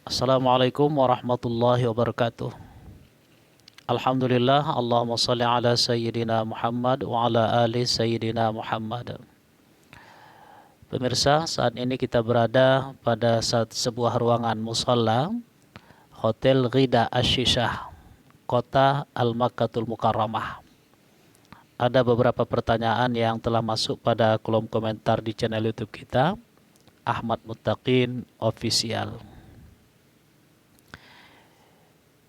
Assalamualaikum warahmatullahi wabarakatuh. Alhamdulillah, Allahumma salli ala Sayyidina Muhammad wa ala ali Sayyidina Muhammad. Pemirsa, saat ini kita berada pada sebuah ruangan musalla Hotel Ghida Ash-Shishah, Kota Al-Makkatul Mukarramah. Ada beberapa pertanyaan yang telah masuk pada kolom komentar di channel YouTube kita, Ahmad Muttaqin Official.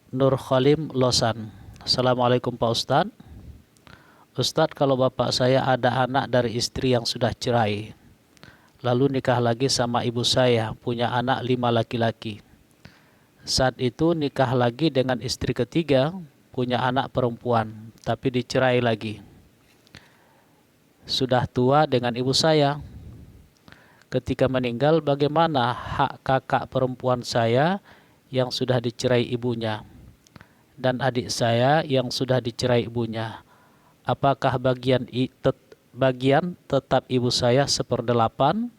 Nur Khalim Losan. Assalamualaikum Pak Ustadz. Ustadz, kalau bapak saya ada anak dari istri yang sudah cerai, lalu nikah lagi sama ibu saya, punya anak 5 laki-laki. Saat itu nikah lagi dengan istri ketiga, punya anak perempuan, tapi dicerai lagi. Sudah tua dengan ibu saya. Ketika meninggal, bagaimana hak kakak perempuan saya yang sudah dicerai ibunya dan adik saya yang sudah dicerai ibunya? Apakah bagian tetap ibu saya 1/8,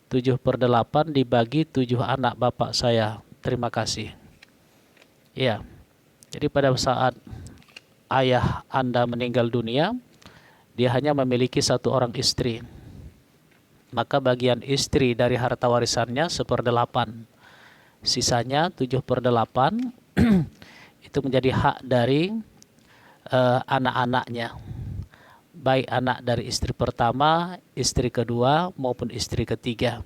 7/8 dibagi 7 anak bapak saya? Terima kasih. Ya, jadi pada saat ayah Anda meninggal dunia, dia hanya memiliki 1 orang istri. Maka bagian istri dari harta warisannya 1/8. Sisanya 7/8 itu menjadi hak dari anak-anaknya, baik anak dari istri pertama, istri kedua maupun istri ketiga.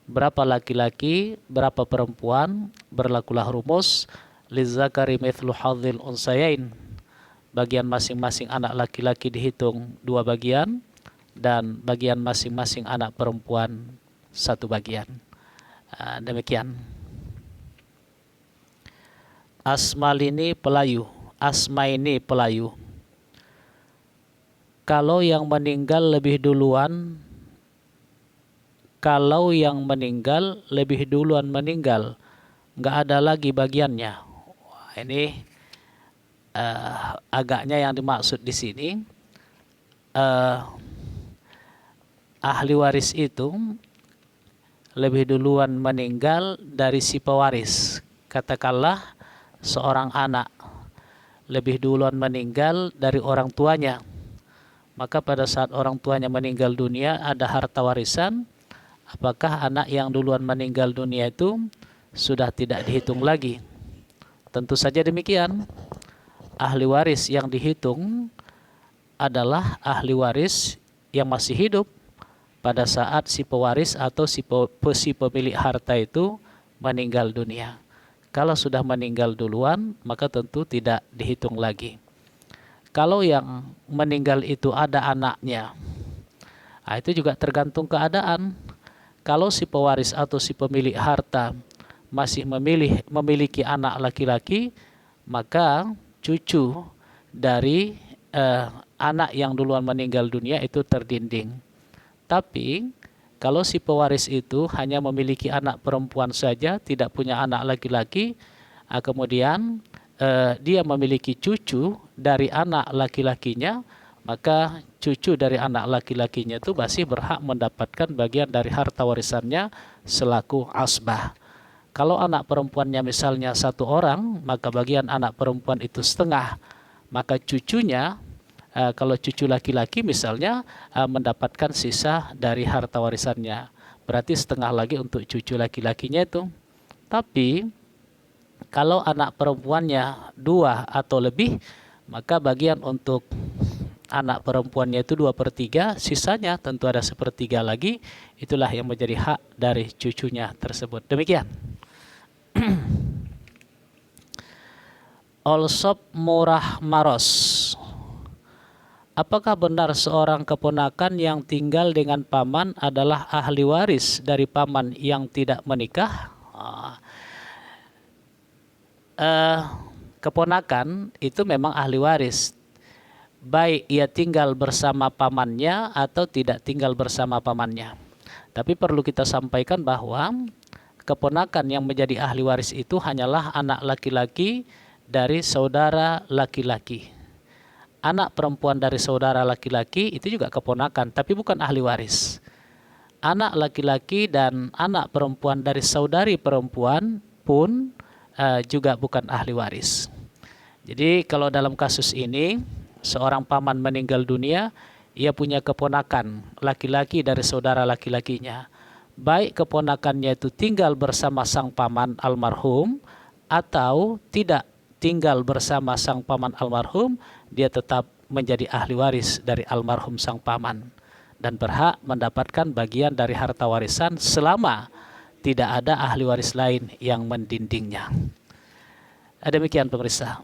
Berapa laki-laki, berapa perempuan, berlakulah rumus lizzakari mithlu hadzil unsayain. Bagian masing-masing anak laki-laki dihitung 2 bagian dan bagian masing-masing anak perempuan 1 bagian. Demikian. Asmaini Pelayu. Kalau yang meninggal lebih duluan meninggal, nggak ada lagi bagiannya. Wah, ini agaknya yang dimaksud di sini ahli waris itu lebih duluan meninggal dari si pewaris. Katakanlah seorang anak lebih duluan meninggal dari orang tuanya, maka pada saat orang tuanya meninggal dunia ada harta warisan. Apakah anak yang duluan meninggal dunia itu sudah tidak dihitung lagi? Tentu saja demikian. Ahli waris yang dihitung adalah ahli waris yang masih hidup pada saat si pewaris atau si pemilik harta itu meninggal dunia. Kalau sudah meninggal duluan, maka tentu tidak dihitung lagi. Kalau yang meninggal itu ada anaknya, itu juga tergantung keadaan. Kalau si pewaris atau si pemilik harta masih memiliki anak laki-laki, maka cucu dari anak yang duluan meninggal dunia itu terdinding. Tapi kalau si pewaris itu hanya memiliki anak perempuan saja, tidak punya anak laki-laki, kemudian dia memiliki cucu dari anak laki-lakinya, maka cucu dari anak laki-lakinya itu masih berhak mendapatkan bagian dari harta warisannya selaku asbah. Kalau anak perempuannya misalnya 1 orang, maka bagian anak perempuan itu setengah, maka cucunya, kalau cucu laki-laki misalnya mendapatkan sisa dari harta warisannya, berarti setengah lagi untuk cucu laki-lakinya itu. Tapi kalau anak perempuannya 2 atau lebih, maka bagian untuk anak perempuannya itu 2/3, sisanya tentu ada 1/3 lagi, itulah yang menjadi hak dari cucunya tersebut. Demikian. Olsop Murah Maros. Apakah benar seorang keponakan yang tinggal dengan paman adalah ahli waris dari paman yang tidak menikah? Keponakan itu memang ahli waris, baik ia tinggal bersama pamannya atau tidak tinggal bersama pamannya. Tapi perlu kita sampaikan bahwa keponakan yang menjadi ahli waris itu hanyalah anak laki-laki dari saudara laki-laki. Anak perempuan dari saudara laki-laki itu juga keponakan, tapi bukan ahli waris. anak laki-laki dan anak perempuan dari saudari perempuan pun juga bukan ahli waris. Jadi kalau dalam kasus ini seorang paman meninggal dunia, ia punya keponakan laki-laki dari saudara laki-lakinya. Baik keponakannya itu tinggal bersama sang paman almarhum atau tidak tinggal bersama sang paman almarhum, dia tetap menjadi ahli waris dari almarhum sang paman dan berhak mendapatkan bagian dari harta warisan selama tidak ada ahli waris lain yang mendindingnya. Demikian pemirsa.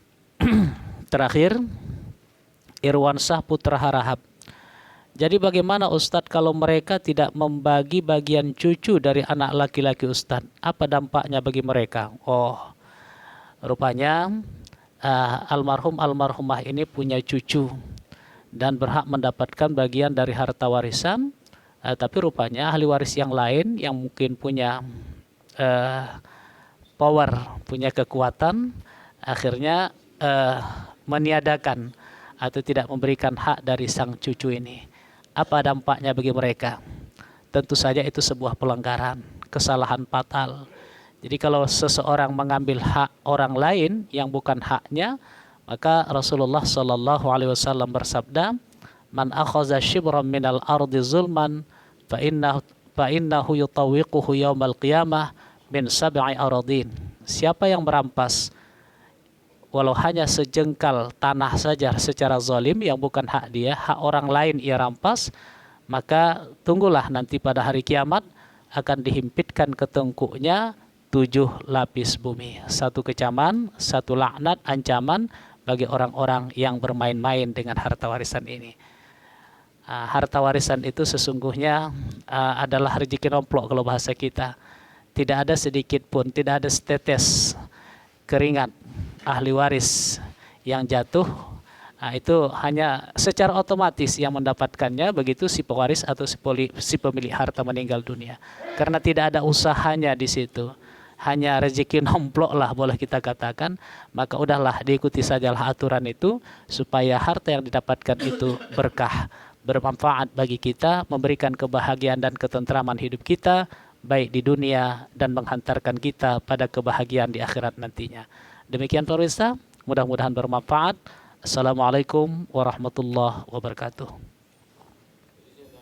Terakhir, Irwansyah Putra Harahap. Jadi bagaimana Ustadz kalau mereka tidak membagi bagian cucu dari anak laki-laki Ustadz? Apa dampaknya bagi mereka? Oh, rupanya almarhumah ini punya cucu dan berhak mendapatkan bagian dari harta warisan. Tapi rupanya ahli waris yang lain yang mungkin punya power, punya kekuatan, akhirnya meniadakan atau tidak memberikan hak dari sang cucu ini. Apa dampaknya bagi mereka? Tentu saja itu sebuah pelanggaran, kesalahan fatal. Jadi kalau seseorang mengambil hak orang lain yang bukan haknya, maka Rasulullah SAW bersabda, "Man akhadha shibran minal ardi zulman, fa innahu yutawiquhu yaumal qiyamah min sab'i aradin." Siapa yang merampas walau hanya sejengkal tanah saja secara zalim yang bukan hak dia, hak orang lain ia rampas, maka tunggulah nanti pada hari kiamat akan dihimpitkan ke tengkuknya 7 lapis bumi. 1 kecaman, 1 laknat, ancaman bagi orang-orang yang bermain-main dengan harta warisan ini. Harta warisan itu sesungguhnya adalah rezeki nomplok kalau bahasa kita. Tidak ada sedikit pun, tidak ada setetes keringat ahli waris yang jatuh, itu hanya secara otomatis yang mendapatkannya, begitu si pewaris atau si pemilik harta meninggal dunia. Karena tidak ada usahanya di situ, hanya rezeki nomplok lah boleh kita katakan, maka udahlah diikuti sajalah aturan itu supaya harta yang didapatkan itu berkah, bermanfaat bagi kita, memberikan kebahagiaan dan ketentraman hidup kita baik di dunia dan menghantarkan kita pada kebahagiaan di akhirat nantinya. Demikian pemirsa, mudah-mudahan bermanfaat. Assalamualaikum warahmatullahi wabarakatuh.